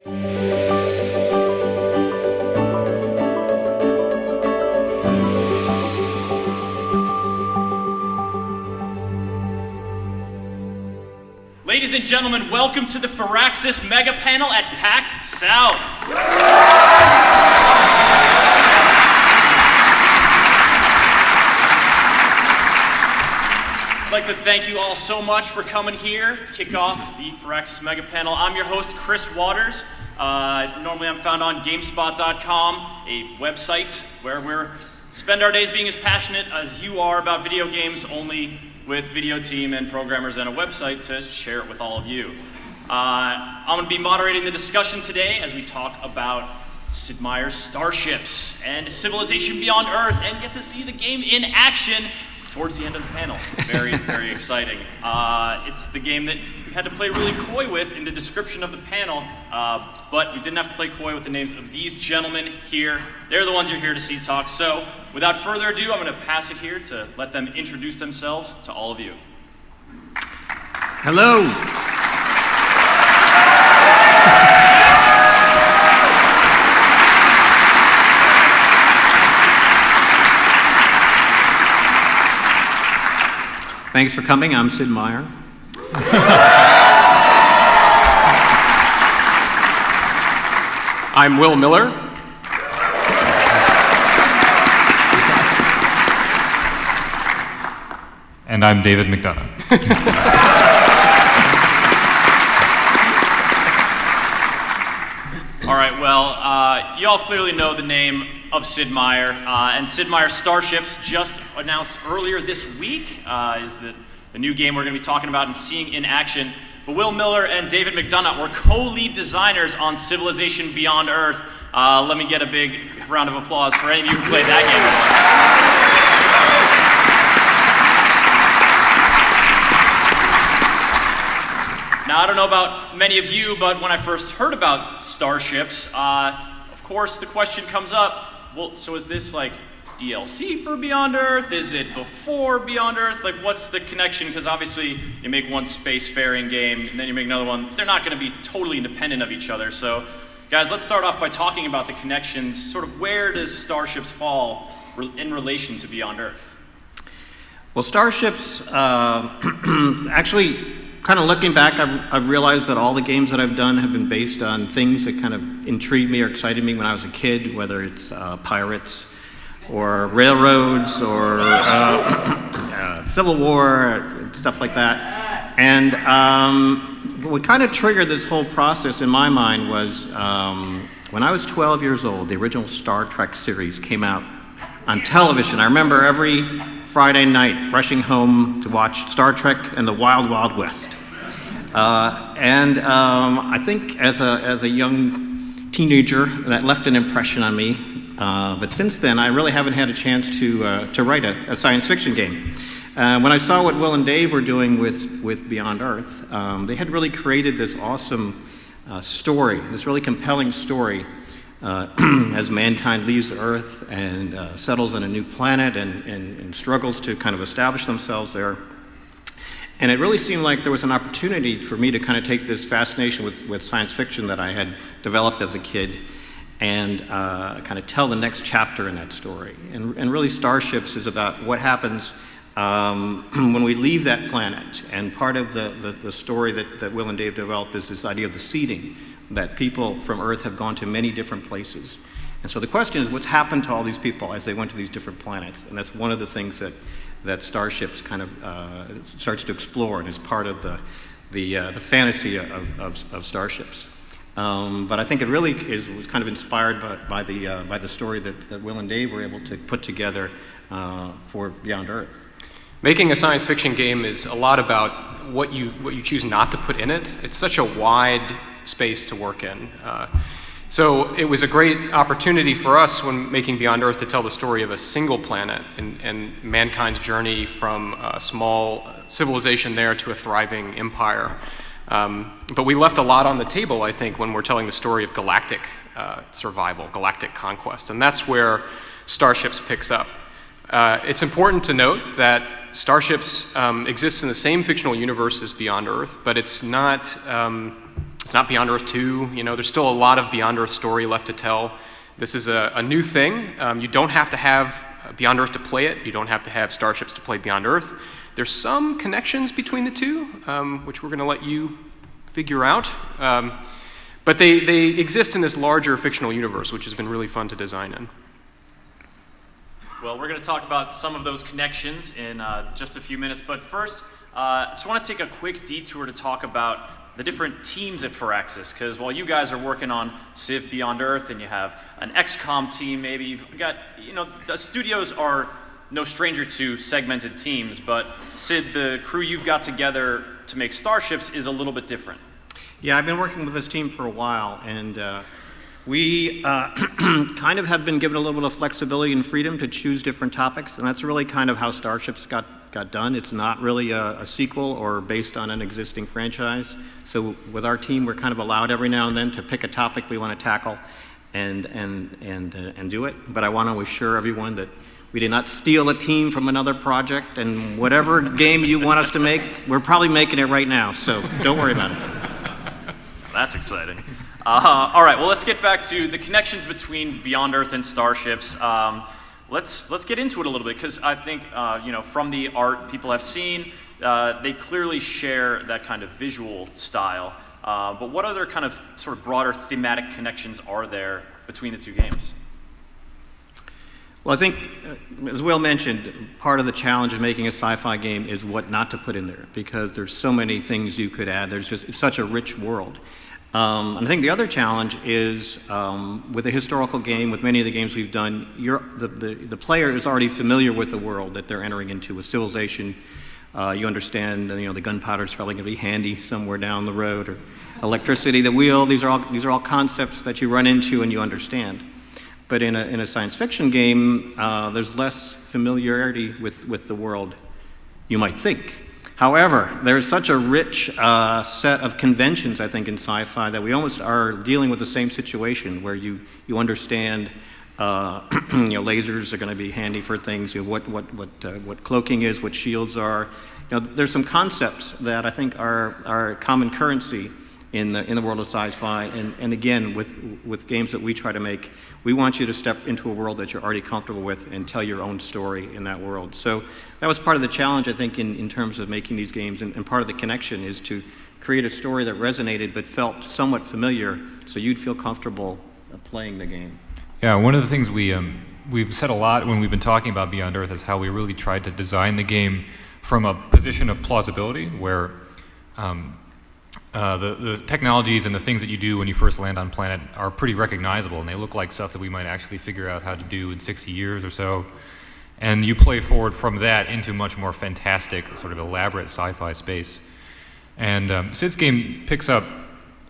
Ladies and gentlemen, welcome to the Firaxis Megapanel at PAX South. I'd like to thank you all so much for coming here to kick off the Firaxis Megapanel. I'm your host, Chris Waters. Normally I'm found on GameSpot.com, a website where we spend our days being as passionate as you are about video games, only with video team and programmers and a website to share it with all of you. I'm going to be moderating the discussion today as we talk about Sid Meier's Starships and Civilization Beyond Earth and get to see the game in action towards the end of the panel. Very, very exciting. It's the game that we had to play really coy with in the description of the panel, but we didn't have to play coy with the names of these gentlemen here. They're the ones you're here to see talk. So without further ado, I'm going to pass it here to let them introduce themselves to all of you. Hello. Thanks for coming. I'm Sid Meier. I'm Will Miller. And I'm David McDonough. All right, well, you all clearly know the name of Sid Meier, and Sid Meier's Starships, just announced earlier this week, is the new game we're going to be talking about and seeing in action. But Will Miller and David McDonough were co-lead designers on Civilization Beyond Earth. Let me get a big round of applause for any of you who played that game with us. Now, I don't know about many of you, but when I first heard about Starships, of course the question comes up, well, so is this like DLC for Beyond Earth? Is it before Beyond Earth? Like, what's the connection? Because obviously you make one spacefaring game and then you make another one. They're not going to be totally independent of each other. So guys, let's start off by talking about the connections. Sort of where does Starships fall in relation to Beyond Earth? Well, Starships, actually, kind of looking back, I've realized that all the games that I've done have been based on things that kind of intrigued me or excited me when I was a kid, whether it's pirates or railroads or Civil War, stuff like that. And what kind of triggered this whole process in my mind was when I was 12 years old, the original Star Trek series came out on television. I remember every Friday night rushing home to watch Star Trek and the Wild Wild West. I think as a young teenager, that left an impression on me. But since then, I really haven't had a chance to write a science fiction game. When I saw what Will and Dave were doing with Beyond Earth, they had really created this awesome story, this really compelling story as mankind leaves the Earth and settles on a new planet and struggles to kind of establish themselves there. And it really seemed like there was an opportunity for me to kind of take this fascination with science fiction that I had developed as a kid and kind of tell the next chapter in that story. And really Starships is about what happens when we leave that planet. And part of the story that Will and Dave developed is this idea of the seeding, that people from Earth have gone to many different places. And so the question is, what's happened to all these people as they went to these different planets? And that's one of the things that Starships kind of starts to explore and is part of the fantasy of Starships. But I think it really was kind of inspired by the story that Will and Dave were able to put together for Beyond Earth. Making a science fiction game is a lot about what you choose not to put in it. It's such a wide space to work in. So it was a great opportunity for us when making Beyond Earth to tell the story of a single planet and mankind's journey from a small civilization there to a thriving empire. But we left a lot on the table, I think, when we're telling the story of galactic survival, galactic conquest, and that's where Starships picks up. It's important to note that Starships exists in the same fictional universe as Beyond Earth, but it's not It's not Beyond Earth 2. There's still a lot of Beyond Earth story left to tell. This is a new thing. You don't have to have Beyond Earth to play it. You don't have to have Starships to play Beyond Earth. There's some connections between the two, which we're going to let you figure out. But they exist in this larger fictional universe, which has been really fun to design in. Well, we're going to talk about some of those connections in just a few minutes. But first, I just want to take a quick detour to talk about the different teams at Firaxis, because while you guys are working on Civ Beyond Earth and you have an XCOM team, maybe you've got, the studios are no stranger to segmented teams, but Sid, the crew you've got together to make Starships is a little bit different. Yeah, I've been working with this team for a while, and we kind of have been given a little bit of flexibility and freedom to choose different topics, and that's really kind of how Starships got done. It's not really a sequel or based on an existing franchise. So with our team, we're kind of allowed every now and then to pick a topic we want to tackle and do it. But I want to assure everyone that we did not steal a team from another project, and whatever game you want us to make, we're probably making it right now. So don't worry about it. That's exciting. All right, well, let's get back to the connections between Beyond Earth and Starships. Let's get into it a little bit, because I think from the art people have seen, they clearly share that kind of visual style. But what other kind of sort of broader thematic connections are there between the two games? Well, I think, as Will mentioned, part of the challenge of making a sci-fi game is what not to put in there, because there's so many things you could add. It's such a rich world. And I think the other challenge is with a historical game, with many of the games we've done, the player is already familiar with the world that they're entering into, with civilization. You understand, the gunpowder is probably going to be handy somewhere down the road, or electricity, the wheel. These are all concepts that you run into and you understand. But in a science fiction game, there's less familiarity with the world, you might think. However, there's such a rich set of conventions, I think, in sci-fi that we almost are dealing with the same situation, where you understand, lasers are going to be handy for things. What cloaking is, what shields are. There's some concepts that I think are common currency in the world of sci-fi. And again, with games that we try to make, we want you to step into a world that you're already comfortable with and tell your own story in that world. So that was part of the challenge, I think, in terms of making these games. And part of the connection is to create a story that resonated but felt somewhat familiar, so you'd feel comfortable playing the game. Yeah, one of the things we've said a lot when we've been talking about Beyond Earth is how we really tried to design the game from a position of plausibility, where the technologies and the things that you do when you first land on planet are pretty recognizable, and they look like stuff that we might actually figure out how to do in 60 years or so. And you play forward from that into much more fantastic, sort of elaborate sci-fi space. And Sid's game picks up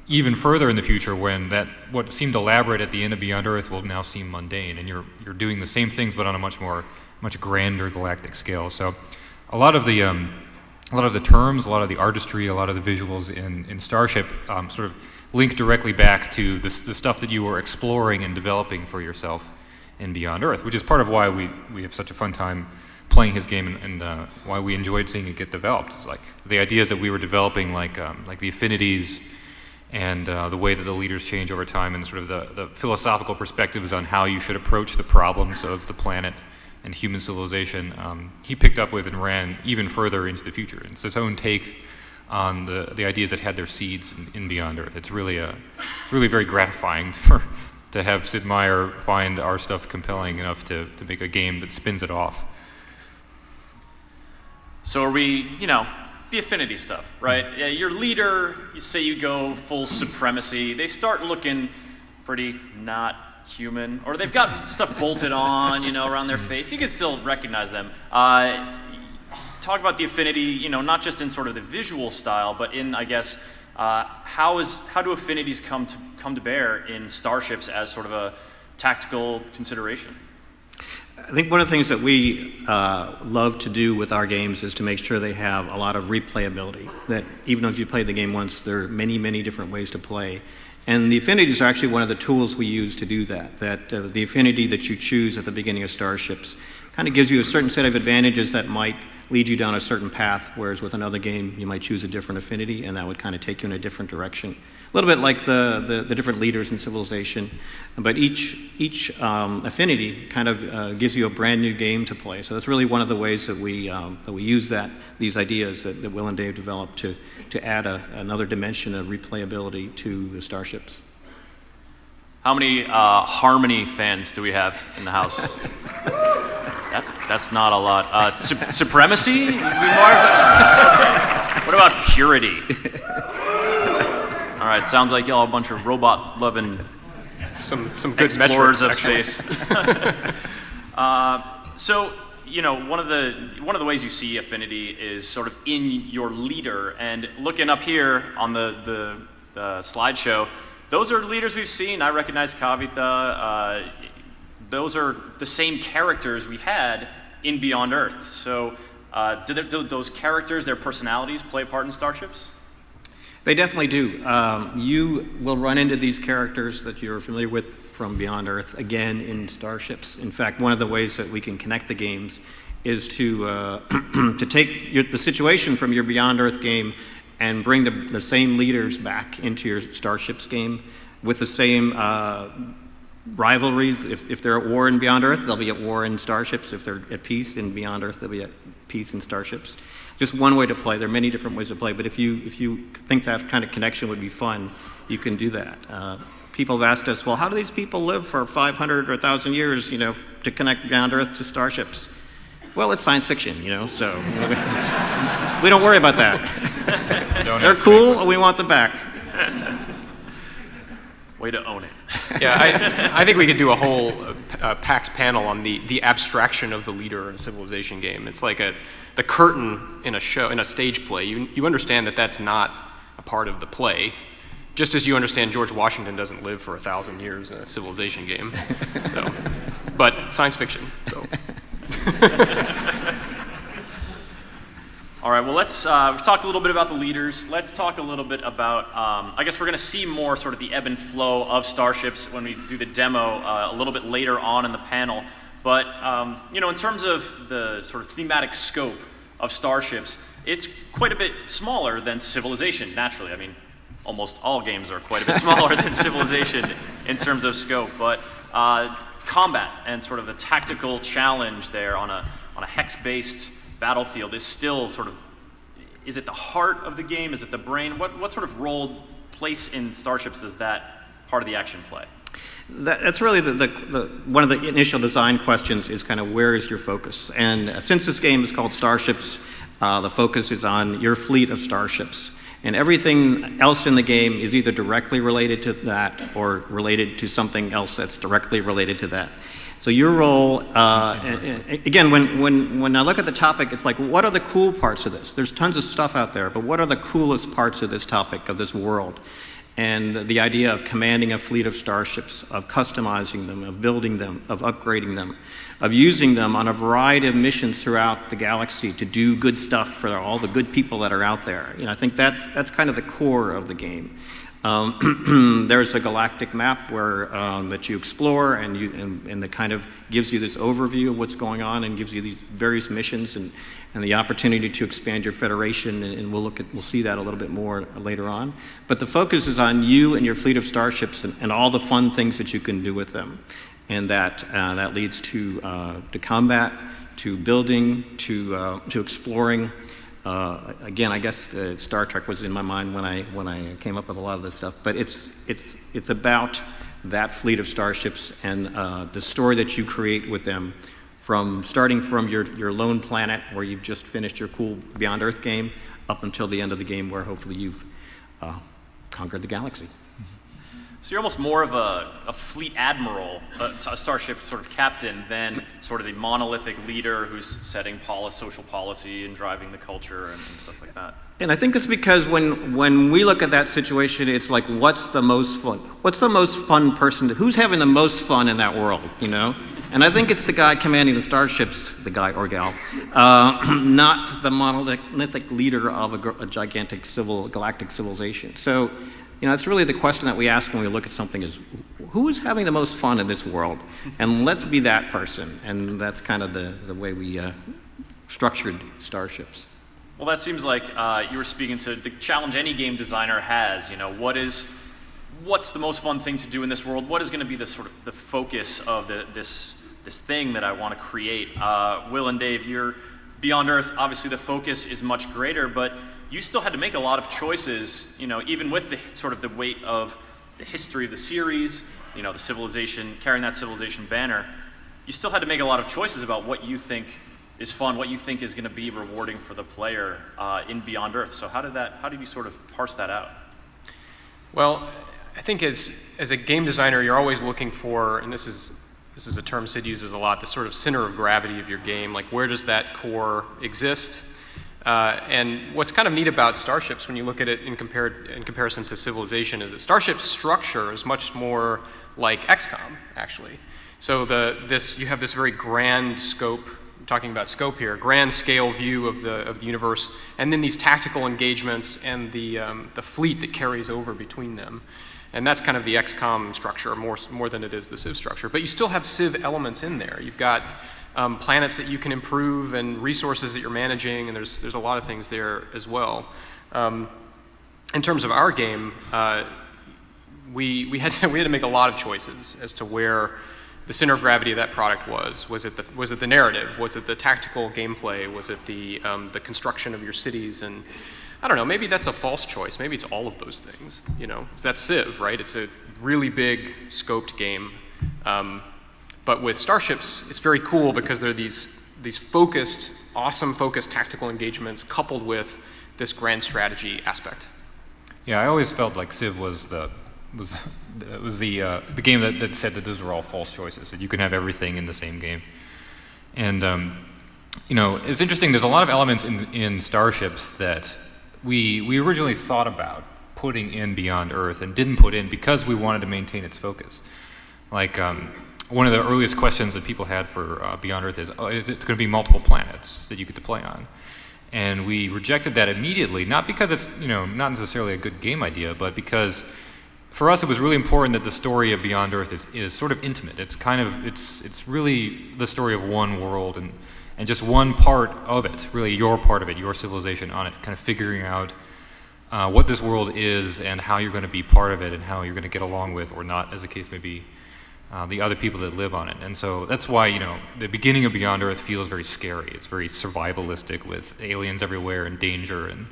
even further in the future, when what seemed elaborate at the end of Beyond Earth will now seem mundane, and you're doing the same things but on a much grander galactic scale. So a lot of the terms, a lot of the artistry, a lot of the visuals in Starship sort of link directly back to the stuff that you were exploring and developing for yourself in Beyond Earth, which is part of why we have such a fun time playing his game, and why we enjoyed seeing it get developed. It's like the ideas that we were developing, like the affinities and the way that the leaders change over time, and sort of the philosophical perspectives on how you should approach the problems of the planet and human civilization, he picked up with and ran even further into the future. It's his own take on the ideas that had their seeds in Beyond Earth. It's really very gratifying to have Sid Meier find our stuff compelling enough to make a game that spins it off. So are we, the affinity stuff, right? Yeah, your leader, you say you go full supremacy, they start looking pretty not human, or they've got stuff bolted on, around their face. You can still recognize them. Talk about the affinity, not just in sort of the visual style, but in, I guess, how do affinities come to bear in Starships as sort of a tactical consideration? I think one of the things that we love to do with our games is to make sure they have a lot of replayability, that even if you play the game once, there are many, many different ways to play. And the affinities are actually one of the tools we use to do that. The affinity that you choose at the beginning of Starships kind of gives you a certain set of advantages that might lead you down a certain path, whereas with another game, you might choose a different affinity, and that would kind of take you in a different direction. A little bit like the different leaders in Civilization, but each affinity kind of gives you a brand new game to play. So that's really one of the ways that we use these ideas that Will and Dave developed to add another dimension of replayability to the Starships. How many Harmony fans do we have in the house? That's not a lot. Supremacy? What about Purity? All right, sounds like y'all are a bunch of robot-loving Some good explorers metrics, of actually. space. So, one of the ways you see affinity is sort of in your leader. And looking up here on the slideshow, those are leaders we've seen. I recognize Kavita. Those are the same characters we had in Beyond Earth. So, do those characters, their personalities, play a part in Starships? They definitely do. You will run into these characters that you're familiar with from Beyond Earth again in Starships. In fact, one of the ways that we can connect the games is to take the situation from your Beyond Earth game and bring the same leaders back into your Starships game with the same rivalries. If they're at war in Beyond Earth, they'll be at war in Starships. If they're at peace in Beyond Earth, they'll be at peace in Starships. Just one way to play. There are many different ways to play, but if you think that kind of connection would be fun, you can do that. People have asked us, well, how do these people live for 500 or 1,000 years, to connect Beyond Earth to Starships? Well, it's science fiction, so we don't worry about that. They're cool, we want them back. Way to own it. Yeah, I think we could do a whole PAX panel on the abstraction of the leader in a Civilization game. It's like the curtain in a stage play. You understand that that's not a part of the play, just as you understand George Washington doesn't live for 1,000 years in a Civilization game. So, but science fiction. So. All right, well, we've talked a little bit about the leaders. Let's talk a little bit about, I guess we're going to see more sort of the ebb and flow of Starships when we do the demo a little bit later on in the panel. But, in terms of the sort of thematic scope of Starships, it's quite a bit smaller than Civilization, naturally. I mean, almost all games are quite a bit smaller than Civilization in terms of scope. But combat and sort of a tactical challenge there on a hex-based battlefield is still sort of, is it the heart of the game? Is it the brain? What sort of place in Starships does that part of the action play? That's really one of the initial design questions is kind of where is your focus? And since this game is called Starships, the focus is on your fleet of starships. And everything else in the game is either directly related to that or related to something else that's directly related to that. So your role, again, when I look at the topic, it's like, what are the cool parts of this? There's tons of stuff out there, but what are the coolest parts of this topic, of this world? And the idea of commanding a fleet of starships, of customizing them, of building them, of upgrading them, of using them on a variety of missions throughout the galaxy to do good stuff for all the good people that are out there. I think that's kind of the core of the game. There's a galactic map where that you explore, and that kind of gives you this overview of what's going on and gives you these various missions and the opportunity to expand your federation, and we'll see that a little bit more later on. But the focus is on you and your fleet of starships and all the fun things that you can do with them, and that leads to combat, to building, to exploring. Again, I guess Star Trek was in my mind when I came up with a lot of this stuff. But it's about that fleet of starships and the story that you create with them, starting from your lone planet where you've just finished your cool Beyond Earth game, up until the end of the game where hopefully you've conquered the galaxy. So you're almost more of a fleet admiral, a starship sort of captain, than sort of the monolithic leader who's setting social policy and driving the culture and stuff like that. And I think it's because when we look at that situation, it's like, what's the most fun? What's the most fun person? Who's having the most fun in that world, And I think it's the guy commanding the starships, the guy or gal, not the monolithic leader of a gigantic galactic civilization. So, it's really the question that we ask when we look at something is, who is having the most fun in this world? And let's be that person. And that's kind of the way we structured starships. Well, that seems like you were speaking to the challenge any game designer has. You know, what's the most fun thing to do in this world? What is going to be the sort of the focus of this thing that I want to create? Will and Dave, you're Beyond Earth. Obviously, the focus is much greater, but you still had to make a lot of choices. You know, even with the sort of the weight of the history of the series, you know, the civilization, carrying that civilization banner, you still had to make a lot of choices about what you think is fun, what you think is going to be rewarding for the player in Beyond Earth. So how did you sort of parse that out? Well, I think as a game designer, you're always looking for, and this is a term Sid uses a lot, the sort of center of gravity of your game. Like, where does that core exist? And what's kind of neat about Starships, when you look at it in comparison to Civilization, is that Starship's structure is much more like XCOM, actually. So you have this very grand scope. Talking about scope here, grand scale view of the universe, and then these tactical engagements and the fleet that carries over between them. And that's kind of the XCOM structure more than it is the Civ structure. But you still have Civ elements in there. You've got planets that you can improve and resources that you're managing, and there's a lot of things there as well. In terms of our game, we had to make a lot of choices as to where the center of gravity of that product was. Was it the narrative? Was it the tactical gameplay? Was it the construction of your cities? And I don't know, maybe that's a false choice. Maybe it's all of those things, you know. That's Civ, right? It's a really big scoped game. But with Starships, it's very cool because there are these focused, awesome focused tactical engagements coupled with this grand strategy aspect. Yeah, I always felt like Civ was the game that said that those were all false choices, that you can have everything in the same game. And you know, it's interesting, there's a lot of elements in Starships that we originally thought about putting in Beyond Earth and didn't put in because we wanted to maintain its focus. Like, one of the earliest questions that people had for Beyond Earth is it going to be multiple planets that you get to play on? And we rejected that immediately, not because it's, you know, not necessarily a good game idea, but because for us, it was really important that the story of Beyond Earth is sort of intimate. It's kind of, it's really the story of one world and just one part of it, really your part of it, your civilization on it, kind of figuring out what this world is and how you're going to be part of it and how you're going to get along with, or not, as the case may be, the other people that live on it. And so that's why, you know, the beginning of Beyond Earth feels very scary. It's very survivalistic with aliens everywhere and danger, and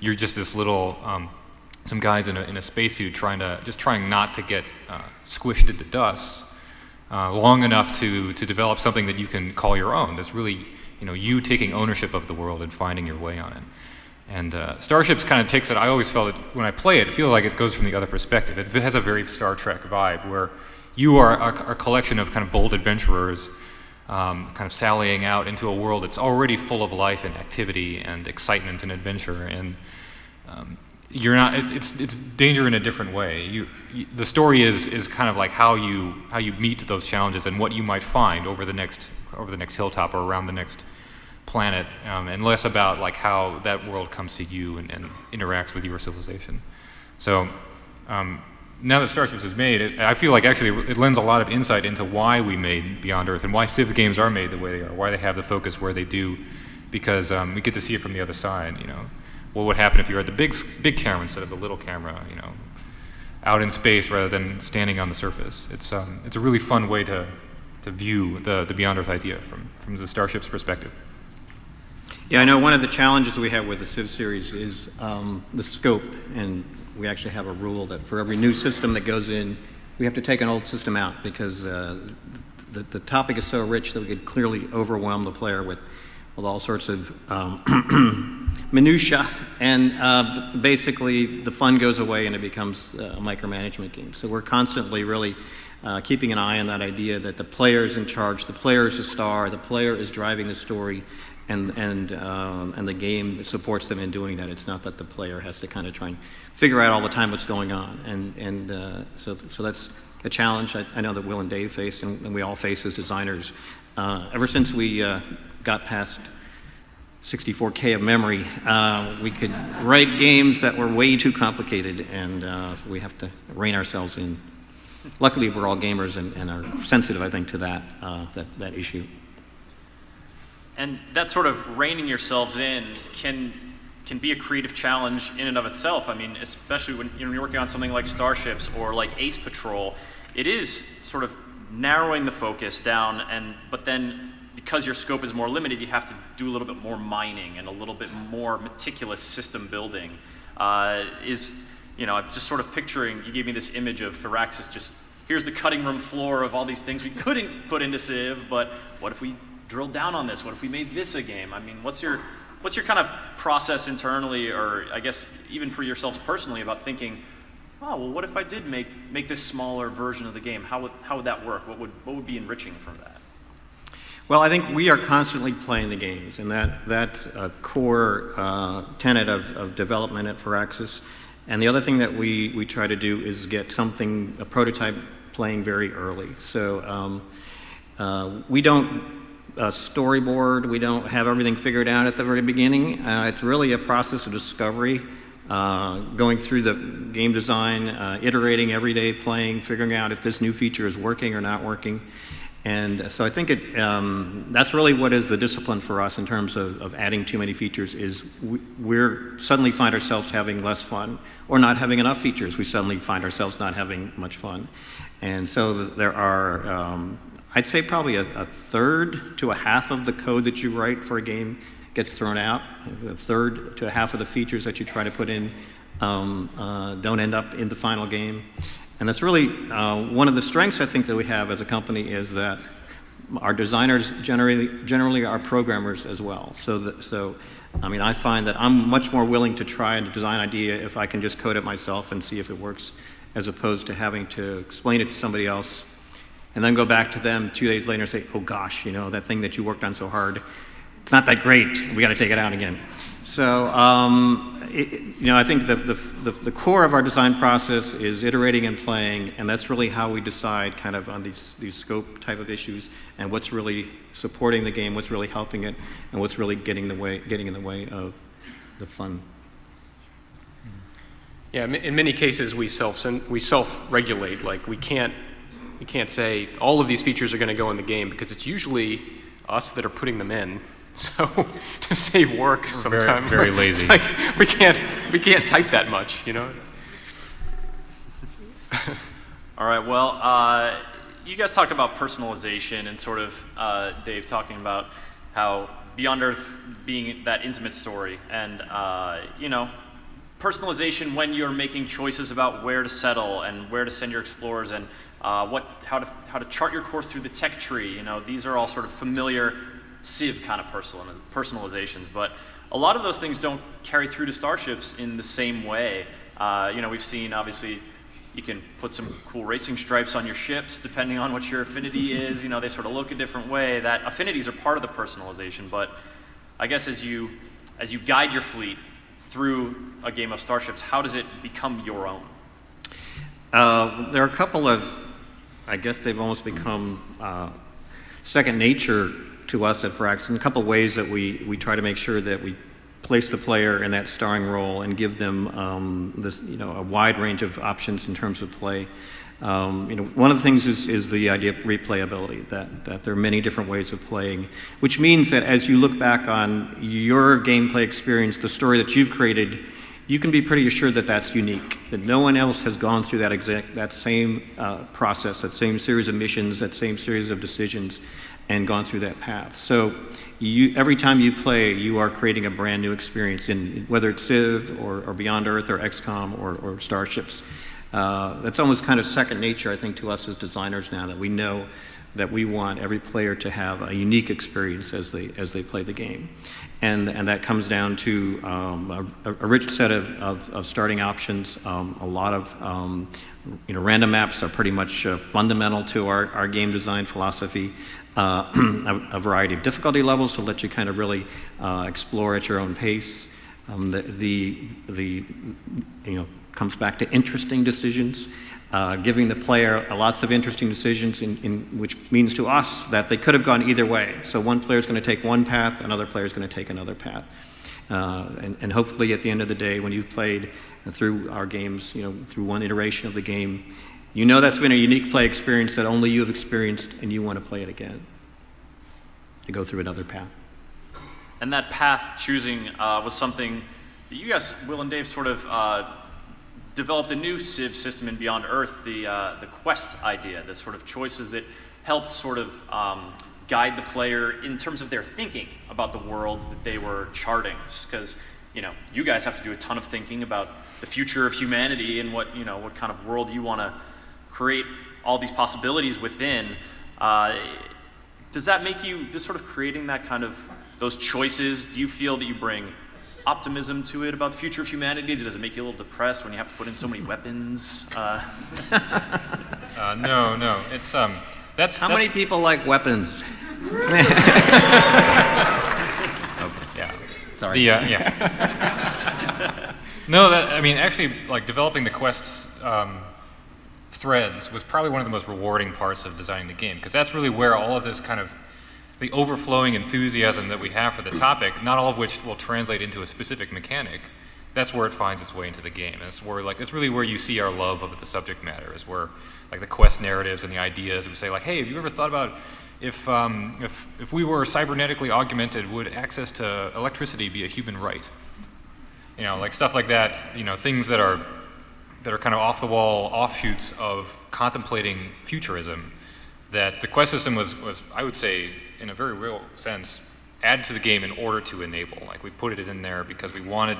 you're just this little some guys in a spacesuit trying not to get squished into dust long enough to develop something that you can call your own. That's really, you know, you taking ownership of the world and finding your way on it. And Starships kind of takes it. I always felt it when I play it. I feel like it goes from the other perspective. It has a very Star Trek vibe where you are a collection of kind of bold adventurers, kind of sallying out into a world that's already full of life and activity and excitement and adventure. And you're not. It's danger in a different way. The story is kind of like how you meet those challenges and what you might find over the next hilltop or around the next planet, and less about like how that world comes to you and interacts with your civilization. So now that Starships is made, I feel like actually it lends a lot of insight into why we made Beyond Earth and why Civ games are made the way they are, why they have the focus where they do, because we get to see it from the other side. You know, what would happen if you were at the big camera instead of the little camera? You know, out in space rather than standing on the surface. It's a really fun way to view the Beyond Earth idea from the Starships perspective. Yeah, I know one of the challenges we have with the Civ series is the scope, and we actually have a rule that for every new system that goes in, we have to take an old system out because the topic is so rich that we could clearly overwhelm the player with all sorts of minutia, and basically the fun goes away and it becomes a micromanagement game. So we're constantly really keeping an eye on that idea that the player is in charge, the player is the star, the player is driving the story, and the game supports them in doing that. It's not that the player has to kind of try and figure out all the time what's going on, and so that's a challenge I know that Will and Dave face, and we all face as designers. Ever since we got past 64K of memory, we could write games that were way too complicated, and so we have to rein ourselves in. Luckily, we're all gamers and are sensitive, I think, to that issue. And that sort of reining yourselves in can be a creative challenge in and of itself. I mean, especially when you're working on something like Starships or like Ace Patrol, it is sort of narrowing the focus down, but then because your scope is more limited, you have to do a little bit more mining and a little bit more meticulous system building. I'm just sort of picturing, you gave me this image of Firaxis, just here's the cutting room floor of all these things we couldn't put into Civ, but what if we drilled down on this? What if we made this a game? I mean, what's your kind of process internally, or I guess even for yourselves personally, about thinking, oh, well, what if I did make this smaller version of the game? How would that work? What would be enriching from that? Well, I think we are constantly playing the games, and that's a core tenet of development at Firaxis. And the other thing that we try to do is get a prototype playing very early. So we don't storyboard, we don't have everything figured out at the very beginning. It's really a process of discovery, going through the game design, iterating every day, playing, figuring out if this new feature is working or not working. And so I think that's really what is the discipline for us in terms of adding too many features, is we're suddenly find ourselves having less fun, or not having enough features. We suddenly find ourselves not having much fun. And so there are, I'd say probably a third to a half of the code that you write for a game gets thrown out. A third to a half of the features that you try to put in don't end up in the final game. And that's really one of the strengths I think that we have as a company, is that our designers generally are programmers as well. So I mean, I find that I'm much more willing to try a design idea if I can just code it myself and see if it works, as opposed to having to explain it to somebody else and then go back to them 2 days later and say, oh gosh, that thing that you worked on so hard, it's not that great, we got to take it out again. So I think the core of our design process is iterating and playing, and that's really how we decide kind of on these scope type of issues, and what's really supporting the game, what's really helping it, and what's really getting in the way of the fun. Yeah, in many cases we self-regulate. Like we can't say all of these features are going to go in the game, because it's usually us that are putting them in. So to save work, sometimes very lazy. It's like we can't type that much, All right. Well, you guys talked about personalization and sort of Dave talking about how Beyond Earth being that intimate story, and personalization when you're making choices about where to settle and where to send your explorers, and how to chart your course through the tech tree. These are all sort of familiar Civ kind of personalizations, but a lot of those things don't carry through to Starships in the same way. We've seen, obviously, you can put some cool racing stripes on your ships depending on what your affinity is. They sort of look a different way. That affinities are part of the personalization, but I guess as you guide your fleet through a game of Starships, how does it become your own? There are a couple of, I guess they've almost become second nature to us at Firaxis, in a couple of ways that we try to make sure that we place the player in that starring role and give them a wide range of options in terms of play. One of the things is the idea of replayability, that there are many different ways of playing, which means that as you look back on your gameplay experience, the story that you've created, you can be pretty assured that that's unique, that no one else has gone through that same process, that same series of missions, that same series of decisions, and gone through that path. So every time you play, you are creating a brand new experience, whether it's Civ or Beyond Earth or XCOM or Starships. That's almost kind of second nature, I think, to us as designers now, that we know that we want every player to have a unique experience as they play the game. And that comes down to a rich set of starting options. A lot of random maps are pretty much fundamental to our game design philosophy. A variety of difficulty levels to let you kind of really explore at your own pace. Comes back to interesting decisions, giving the player lots of interesting decisions, which means to us that they could have gone either way. So one player is going to take one path, another player is going to take another path. And hopefully at the end of the day, when you've played through our games, through one iteration of the game, that's been a unique play experience that only you've experienced, and you want to play it again. You go through another path. And that path choosing was something that you guys, Will and Dave, sort of developed a new Civ system in Beyond Earth, the quest idea, the sort of choices that helped sort of guide the player in terms of their thinking about the world that they were charting. Because you guys have to do a ton of thinking about the future of humanity and what kind of world you want to create all these possibilities within. Does that make you just sort of creating that kind of those choices? Do you feel that you bring optimism to it about the future of humanity? Does it make you a little depressed when you have to put in so many weapons? No. It's that's How many people like weapons? Yeah. Sorry. No, actually, like developing the quests threads was probably one of the most rewarding parts of designing the game, because that's really where all of this kind of the overflowing enthusiasm that we have for the topic, not all of which will translate into a specific mechanic, that's where it finds its way into the game. And it's where it's really where you see our love of the subject matter, is where like the quest narratives and the ideas. We say like, hey, have you ever thought about if we were cybernetically augmented, would access to electricity be a human right? Like stuff like that. Things that are kind of off the wall offshoots of contemplating futurism. That the quest system was, I would say, in a very real sense, added to the game in order to enable. Like we put it in there because we wanted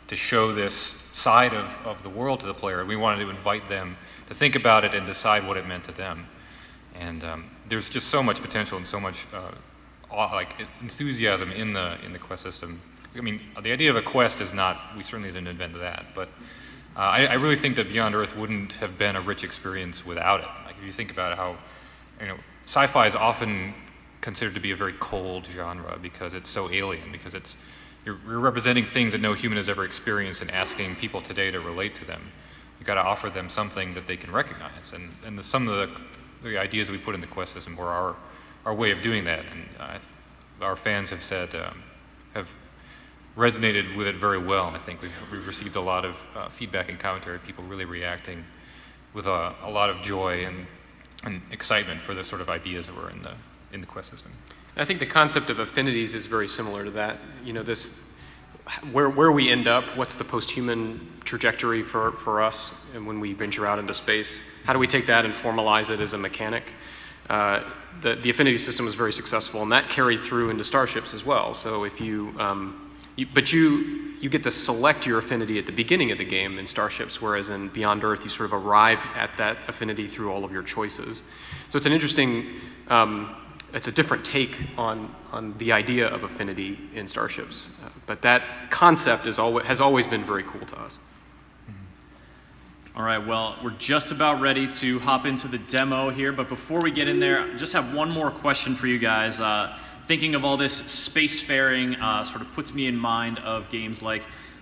to show this side of the world to the player. We wanted to invite them to think about it and decide what it meant to them. And there's just so much potential and so much enthusiasm in the quest system. I mean, the idea of a quest is not, we certainly didn't invent that, but I really think that Beyond Earth wouldn't have been a rich experience without it. Like if you think about how, sci-fi is often considered to be a very cold genre because it's so alien, because you're representing things that no human has ever experienced and asking people today to relate to them. You've got to offer them something that they can recognize. And some of the ideas we put in the quest system were our way of doing that. And our fans have said, have resonated with it very well. And I think we've received a lot of feedback and commentary, people really reacting with a lot of joy and excitement for the sort of ideas that were in the quest system. I think the concept of affinities is very similar to that. This where we end up, what's the post-human trajectory for us, and when we venture out into space, how do we take that and formalize it as a mechanic? The affinity system was very successful, and that carried through into Starships as well. So if you get to select your affinity at the beginning of the game in Starships, whereas in Beyond Earth, you sort of arrive at that affinity through all of your choices. So it's an interesting, it's a different take on the idea of affinity in Starships. But that concept has always been very cool to us. All right, well, we're just about ready to hop into the demo here, but before we get in there, I just have one more question for you guys. Thinking of all this spacefaring sort of puts me in mind of games like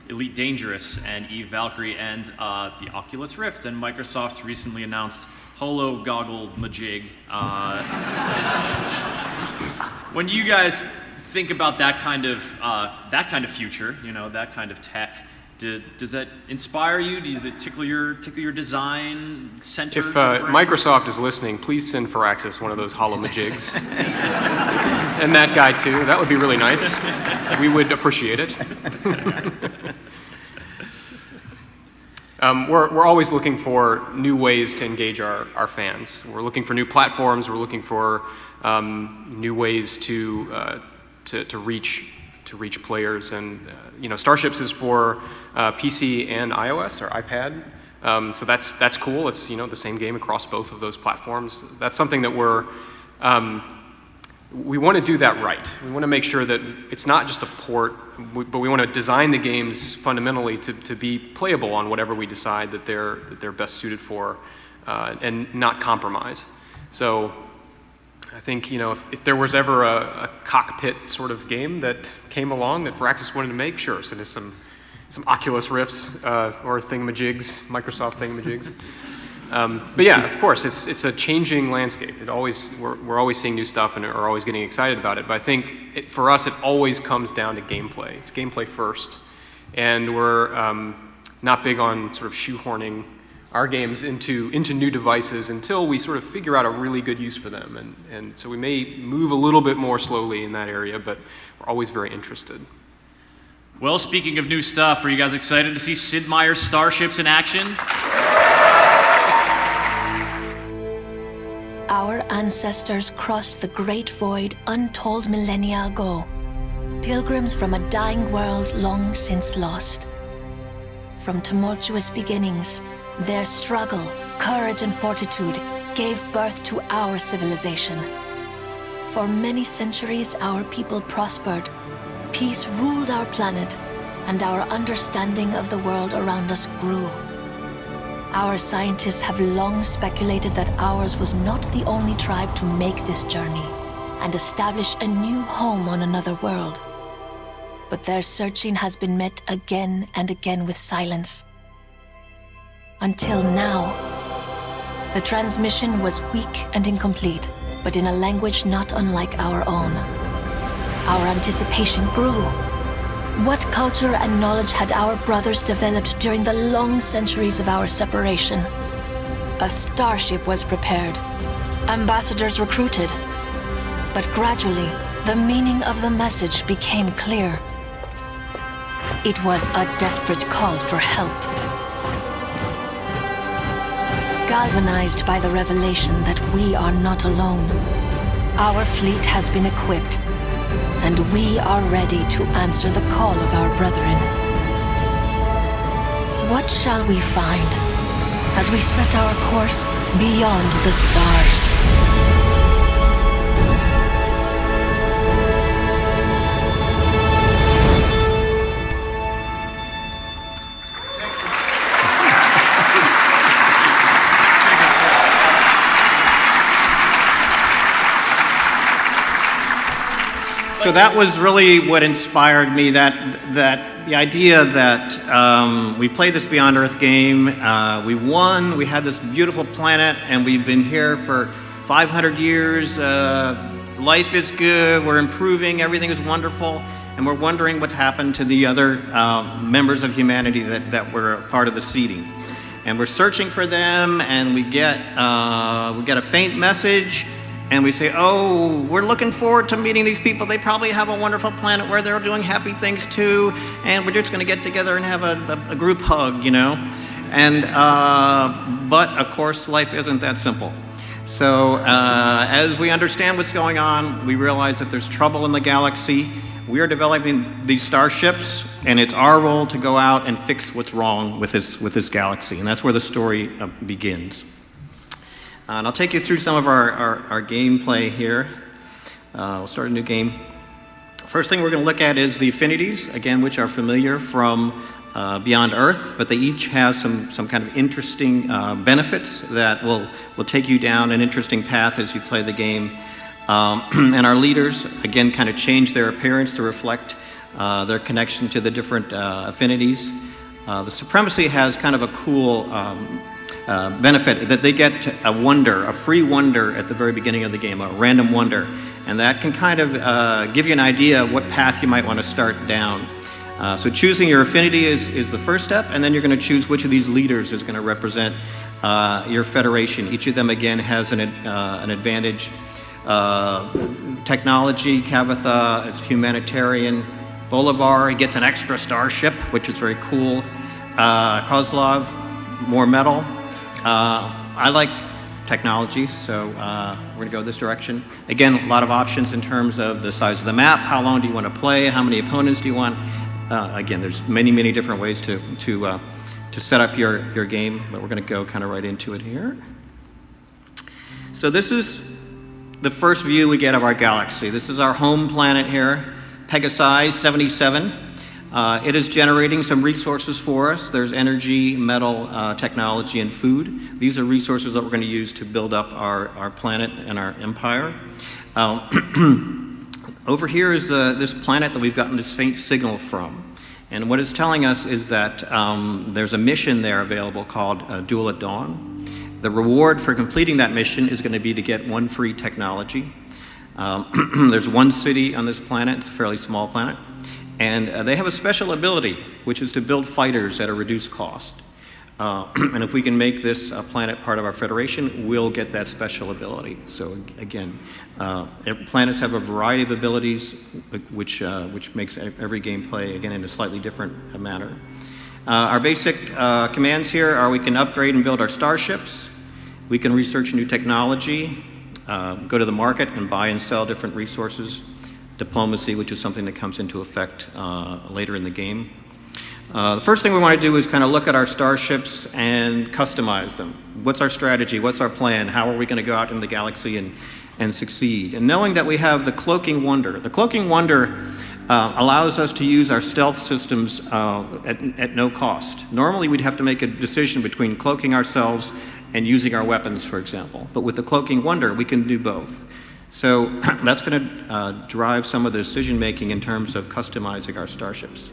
Elite Dangerous and Eve Valkyrie and the Oculus Rift and Microsoft's recently announced Holo Goggle Majig. When you guys think about that kind of future, that kind of tech, does that inspire you? Does it tickle your design center? If Microsoft is listening, please send Firaxis one of those Holomajigs. And that guy too. That would be really nice. We would appreciate it. We're always looking for new ways to engage our fans. We're looking for new platforms. We're looking for new ways to reach players. And Starships is for PC and iOS or iPad. So that's cool. It's the same game across both of those platforms. That's something that we want to do that right. We want to make sure that it's not just a port, but we want to design the games fundamentally to be playable on whatever we decide that they're best suited for, and not compromise. So I think if there was ever a cockpit sort of game that came along that Firaxis wanted to make, sure, send us some Oculus Rifts or thingamajigs, Microsoft thingamajigs. But yeah, of course, it's a changing landscape. We're always seeing new stuff and are always getting excited about it. But I think for us, it always comes down to gameplay. It's gameplay first, and we're not big on sort of shoehorning our games into new devices until we sort of figure out a really good use for them. And so we may move a little bit more slowly in that area, but we're always very interested. Well, speaking of new stuff, are you guys excited to see Sid Meier's Starships in action? Our ancestors crossed the great void untold millennia ago. Pilgrims from a dying world long since lost. From tumultuous beginnings, their struggle, courage, and fortitude gave birth to our civilization. For many centuries, our people prospered. Peace ruled our planet, and our understanding of the world around us grew. Our scientists have long speculated that ours was not the only tribe to make this journey and establish a new home on another world. But their searching has been met again and again with silence. Until now. The transmission was weak and incomplete, but in a language not unlike our own. Our anticipation grew. What culture and knowledge had our brothers developed during the long centuries of our separation? A starship was prepared, ambassadors recruited, but gradually, the meaning of the message became clear. It was a desperate call for help. Galvanized by the revelation that we are not alone, our fleet has been equipped, and we are ready to answer the call of our brethren. What shall we find as we set our course beyond the stars? So that was really what inspired me, that the idea that we played this Beyond Earth game, we won, we had this beautiful planet, and we've been here for 500 years, life is good, we're improving, everything is wonderful, and we're wondering what happened to the other members of humanity that were part of the seeding. And we're searching for them, and we get a faint message, and we say, oh, we're looking forward to meeting these people. They probably have a wonderful planet where they're doing happy things too, and we're just going to get together and have a group hug, you know? And, but of course, life isn't that simple. So as we understand what's going on, we realize that there's trouble in the galaxy. We are developing these starships, and it's our role to go out and fix what's wrong with this galaxy, and that's where the story begins. And I'll take you through some of our gameplay here. We'll start a new game. First thing we're going to look at is the affinities, again, which are familiar from Beyond Earth, but they each have some kind of interesting benefits that will take you down an interesting path as you play the game. And our leaders, again, kind of change their appearance to reflect their connection to the different affinities. The Supremacy has kind of a cool benefit that they get a free wonder at the very beginning of the game, a random wonder, and that can kind of give you an idea of what path you might want to start down. So choosing your affinity is the first step, and then you're going to choose which of these leaders is going to represent your federation. Each of them, again, has an advantage. Technology, Kavatha is humanitarian. Bolivar, he gets an extra starship, which is very cool. Kozlov, more metal. I like technology, so we're going to go this direction. Again, a lot of options in terms of the size of the map, how long do you want to play, how many opponents do you want. Again, there's many different ways to set up your game, but we're going to go kind of right into it here. So this is the first view we get of our galaxy. This is our home planet here, Pegasi 77. It is generating some resources for us. There's energy, metal, technology, and food. These are resources that we're going to use to build up our planet and our empire. Over here is this planet that we've gotten this faint signal from. And what it's telling us is that there's a mission there available called Duel at Dawn. The reward for completing that mission is going to be to get one free technology. There's one city on this planet. It's a fairly small planet. And they have a special ability, which is to build fighters at a reduced cost. And if we can make this planet part of our Federation, we'll get that special ability. So again, planets have a variety of abilities, which makes every gameplay, again, in a slightly different manner. Our basic commands here are we can upgrade and build our starships, we can research new technology, go to the market and buy and sell different resources, diplomacy, which is something that comes into effect later in the game. The first thing we want to do is kind of look at our starships and customize them. What's our strategy? What's our plan? How are we going to go out in the galaxy and succeed? And knowing that we have the Cloaking Wonder. The Cloaking Wonder allows us to use our stealth systems at no cost. Normally we'd have to make a decision between cloaking ourselves and using our weapons, for example. But with the Cloaking Wonder, we can do both. So that's going to drive some of the decision making in terms of customizing our starships.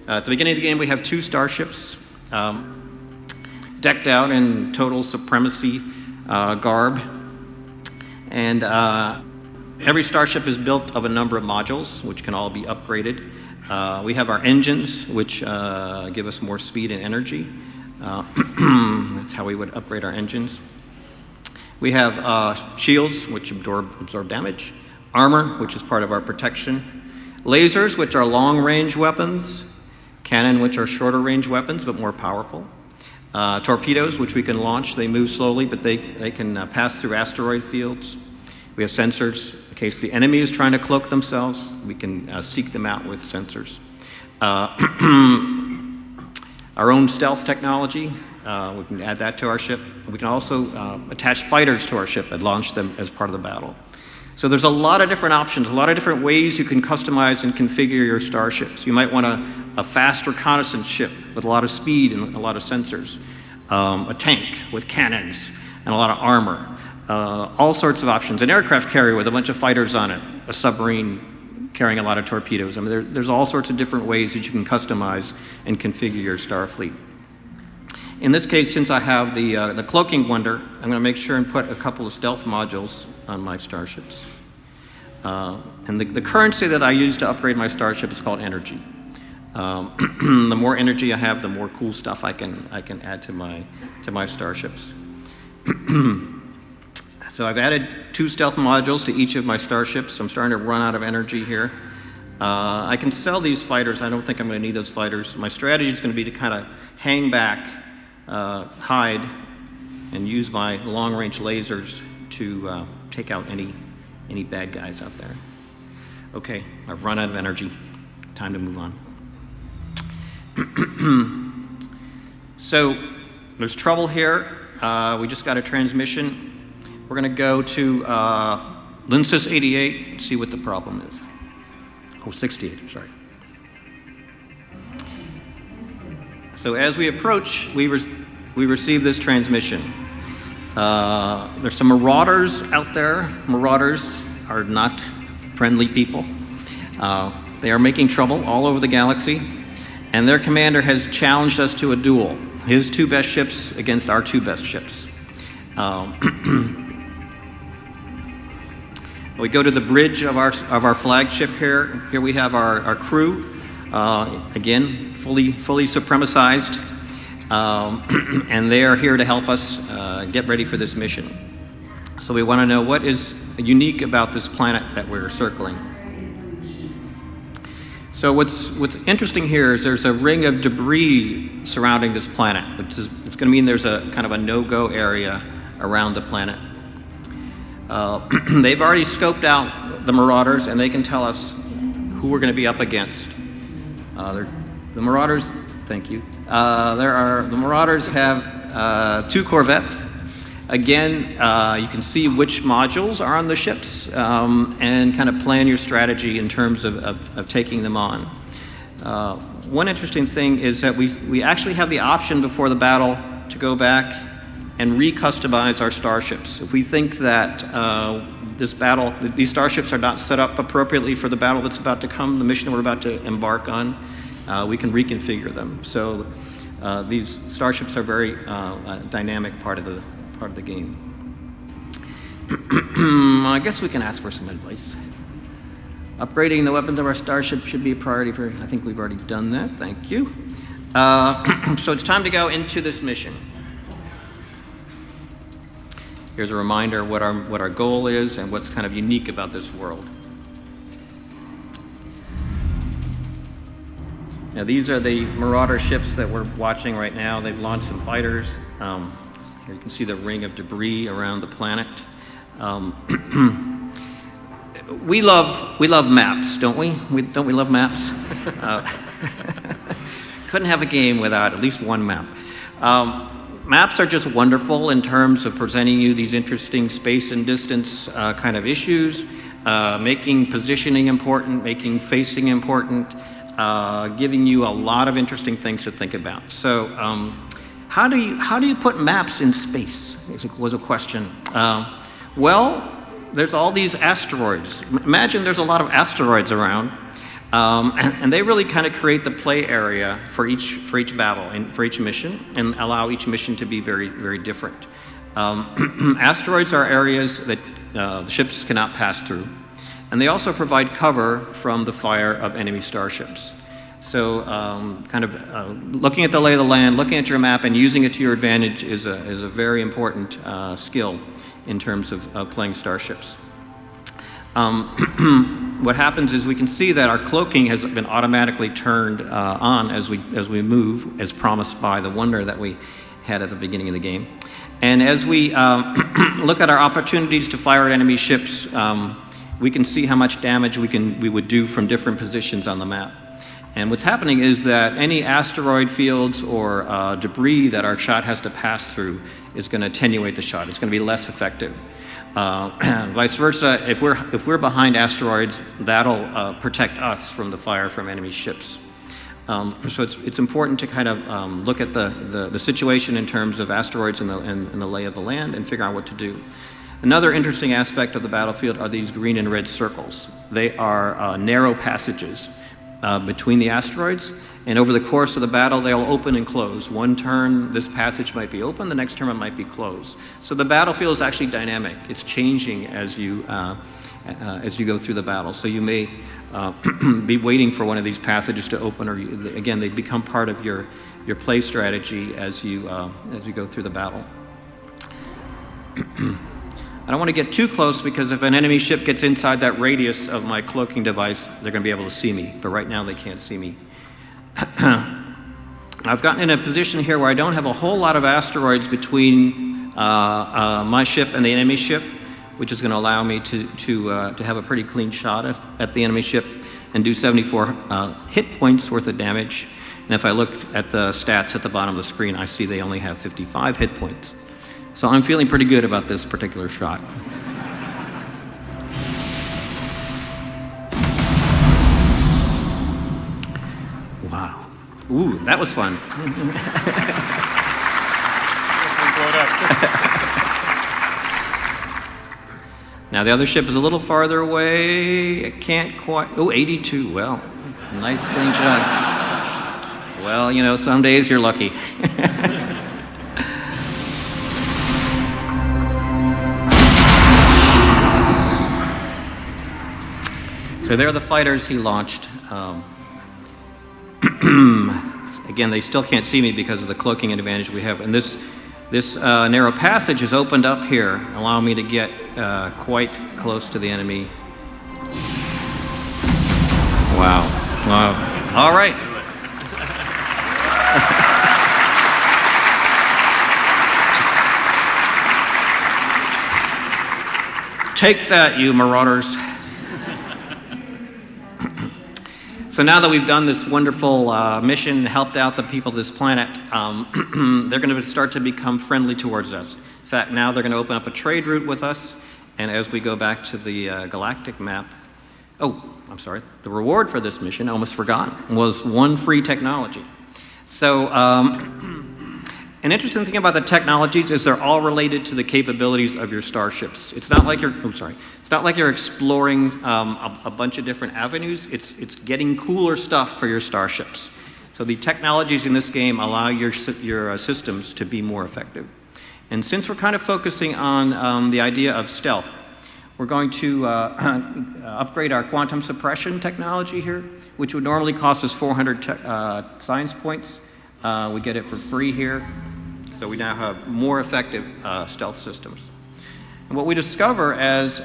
At the beginning of the game, we have 2 starships decked out in total supremacy garb. And every starship is built of a number of modules, which can all be upgraded. We have our engines, which give us more speed and energy. That's how we would upgrade our engines. We have shields, which absorb damage. Armor, which is part of our protection. Lasers, which are long-range weapons. Cannon, which are shorter-range weapons, but more powerful. Torpedoes, which we can launch. They move slowly, but they can pass through asteroid fields. We have sensors. In case the enemy is trying to cloak themselves, we can seek them out with sensors. Our own stealth technology, we can add that to our ship. We can also attach fighters to our ship and launch them as part of the battle. So there's a lot of different options, a lot of different ways you can customize and configure your starships. You might want a fast reconnaissance ship with a lot of speed and a lot of sensors, a tank with cannons and a lot of armor, all sorts of options, an aircraft carrier with a bunch of fighters on it, a submarine carrying a lot of torpedoes. I mean, there's all sorts of different ways that you can customize and configure your Starfleet. In this case, since I have the Cloaking Wonder, I'm going to make sure and put a couple of stealth modules on my starships. And the currency that I use to upgrade my starship is called energy. The more energy I have, the more cool stuff I can add to my starships. So I've added 2 stealth modules to each of my starships. I'm starting to run out of energy here. I can sell these fighters. I don't think I'm going to need those fighters. My strategy is going to be to kind of hang back, hide, and use my long-range lasers to take out any bad guys out there. Okay, I've run out of energy. Time to move on. So there's trouble here. We just got a transmission. We're going to go to Linsys 88 and see what the problem is. Oh, 68, I'm sorry. So as we approach, we receive this transmission. There's some marauders out there. Marauders are not friendly people. They are making trouble all over the galaxy, and their commander has challenged us to a duel. His 2 best ships against our 2 best ships. We go to the bridge of our flagship here. Here we have our crew, again, fully supremacized, and they are here to help us get ready for this mission. So we want to know what is unique about this planet that we're circling. So what's interesting here is there's a ring of debris surrounding this planet, which is it's going to mean there's a kind of a no-go area around the planet. They've already scoped out the marauders, and they can tell us who we're going to be up against. The marauders, thank you. The marauders have 2 corvettes. Again, you can see which modules are on the ships and kind of plan your strategy in terms of taking them on. One interesting thing is that we actually have the option before the battle to go back and re-customize our starships. If we think that these starships are not set up appropriately for the battle that's about to come, the mission we're about to embark on, we can reconfigure them. So these starships are very dynamic part of the game. I guess we can ask for some advice. Upgrading the weapons of our starship should be a priority for, I think we've already done that, thank you. So it's time to go into this mission. Here's a reminder what our goal is and what's kind of unique about this world. Now these are the Marauder ships that we're watching right now. They've launched some fighters. Here you can see the ring of debris around the planet. We love maps, don't we? Don't we love maps? Couldn't have a game without at least one map. Maps are just wonderful in terms of presenting you these interesting space and distance kind of issues, making positioning important, making facing important, giving you a lot of interesting things to think about. So how do you put maps in space was a question. Well, there's all these asteroids. Imagine there's a lot of asteroids around, and they really kind of create the play area for each battle and for each mission, and allow each mission to be very, very different. Asteroids are areas that the ships cannot pass through, and they also provide cover from the fire of enemy starships. So looking at the lay of the land, looking at your map and using it to your advantage is a very important skill in terms of playing starships. What happens is we can see that our cloaking has been automatically turned on as we move, as promised by the wonder that we had at the beginning of the game. And as we look at our opportunities to fire at enemy ships, we can see how much damage we would do from different positions on the map. And what's happening is that any asteroid fields or debris that our shot has to pass through is going to attenuate the shot. It's going to be less effective. Vice versa, if we're behind asteroids, that'll protect us from the fire from enemy ships. So it's important to kind of look at the situation in terms of asteroids and the lay of the land and figure out what to do. Another interesting aspect of the battlefield are these green and red circles. They are narrow passages between the asteroids, and over the course of the battle, they'll open and close. One turn, this passage might be open, the next turn it might be closed. So the battlefield is actually dynamic. It's changing as you go through the battle. So you may be waiting for one of these passages to open, or again, they become part of your play strategy as you go through the battle. I don't want to get too close because if an enemy ship gets inside that radius of my cloaking device, they're going to be able to see me. But right now they can't see me. I've gotten in a position here where I don't have a whole lot of asteroids between my ship and the enemy ship, which is going to allow me to have a pretty clean shot at the enemy ship and do 74 hit points worth of damage. And if I look at the stats at the bottom of the screen, I see they only have 55 hit points. So I'm feeling pretty good about this particular shot. Wow. Ooh, that was fun. Now the other ship is a little farther away. I can't quite, 82, well, nice clean shot. Well, you know, some days you're lucky. So there are the fighters he launched. Again, they still can't see me because of the cloaking advantage we have. And this narrow passage is opened up here, allowing me to get quite close to the enemy. Wow. Wow. All right. Take that, you marauders. So now that we've done this wonderful mission and helped out the people of this planet, they're going to start to become friendly towards us. In fact, now they're going to open up a trade route with us, and as we go back to the Galactic Map, oh, I'm sorry, the reward for this mission, I almost forgot, was 1 free technology. So an interesting thing about the technologies is they're all related to the capabilities of your starships. It's not like you're exploring a bunch of different avenues. It's getting cooler stuff for your starships. So the technologies in this game allow your systems to be more effective. And since we're kind of focusing on the idea of stealth, we're going to upgrade our quantum suppression technology here, which would normally cost us 400 science points. We get it for free here. So we now have more effective stealth systems. And what we discover as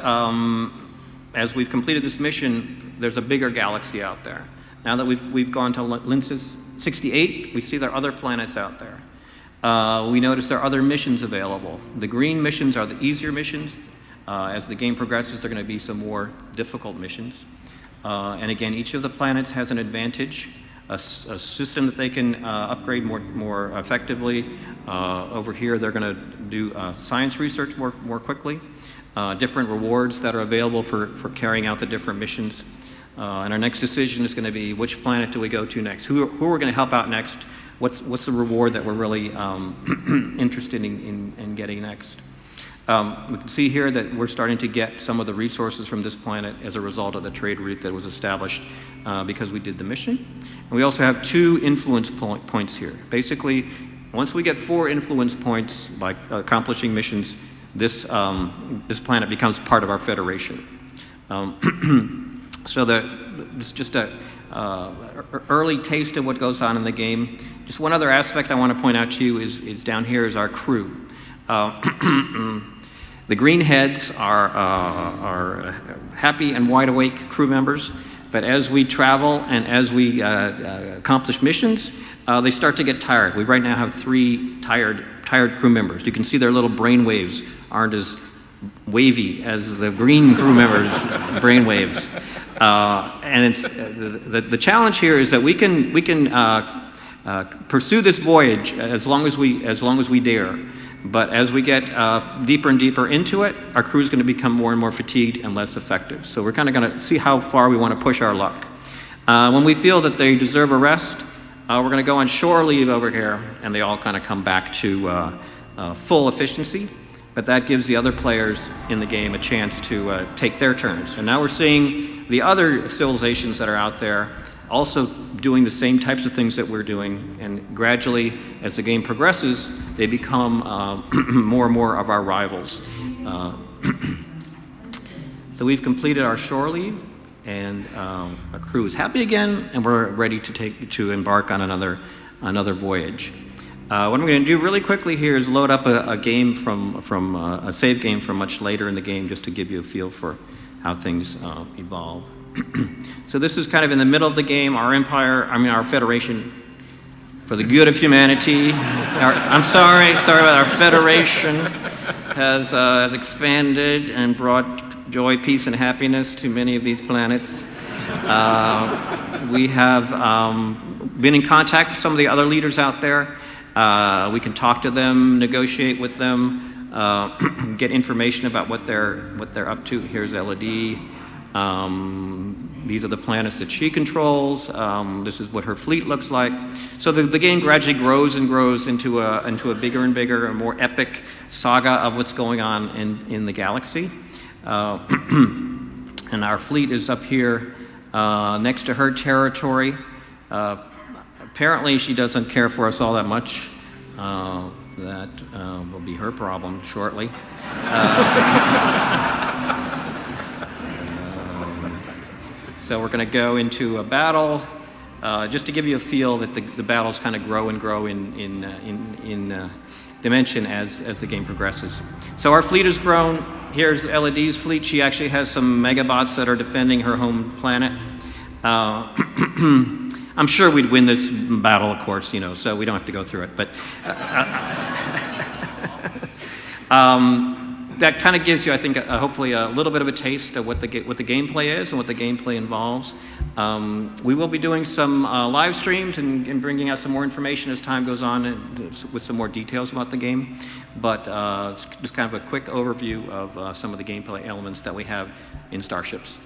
we've completed this mission, there's a bigger galaxy out there. Now that we've gone to Lindsys 68, we see there are other planets out there. We notice there are other missions available. The green missions are the easier missions. As the game progresses, there are going to be some more difficult missions. And again, each of the planets has an advantage, a system that they can upgrade more effectively. Over here, they're going to do science research more quickly. Different rewards that are available for carrying out the different missions. And our next decision is going to be which planet do we go to next? Who are we going to help out next? What's the reward that we're really interested in getting next? We can see here that we're starting to get some of the resources from this planet as a result of the trade route that was established because we did the mission. And we also have 2 influence points here. Basically, once we get 4 influence points by accomplishing missions, this planet becomes part of our Federation. So it's just a early taste of what goes on in the game. Just one other aspect I want to point out to you is down here is our crew. The green heads are happy and wide awake crew members, but as we travel and as we accomplish missions, they start to get tired. We right now have 3 tired crew members. You can see their little brain waves aren't as wavy as the green crew members' brain waves. And it's the challenge here is that we can pursue this voyage as long as we dare. But as we get deeper and deeper into it, our crew is going to become more and more fatigued and less effective. So we're kind of going to see how far we want to push our luck. When we feel that they deserve a rest, we're going to go on shore leave over here, and they all kind of come back to full efficiency. But that gives the other players in the game a chance to take their turns. And now we're seeing the other civilizations that are out there also doing the same types of things that we're doing, and gradually, as the game progresses, they become more and more of our rivals. So we've completed our shore leave, and our crew is happy again, and we're ready to embark on another voyage. What I'm going to do really quickly here is load up a game from a save game from much later in the game, just to give you a feel for how things evolve. So this is kind of in the middle of the game. Our Federation, for the good of humanity. I'm sorry about our Federation has expanded and brought joy, peace, and happiness to many of these planets. We have been in contact with some of the other leaders out there. We can talk to them, negotiate with them, get information about what they're up to. Here's LED. These are the planets that she controls. This is what her fleet looks like. So the game gradually grows and grows into a bigger and bigger, and more epic saga of what's going on in the galaxy. And our fleet is up here next to her territory. Apparently she doesn't care for us all that much. That will be her problem shortly. So we're going to go into a battle, just to give you a feel that the battles kind of grow and grow in dimension as the game progresses. So our fleet has grown. Here's LED's fleet. She actually has some megabots that are defending her home planet. I'm sure we'd win this battle, of course, so we don't have to go through it. But that kind of gives you, I think, hopefully a little bit of a taste of what the gameplay is and what the gameplay involves. We will be doing some live streams and bringing out some more information as time goes on with some more details about the game. But just kind of a quick overview of some of the gameplay elements that we have in Starships.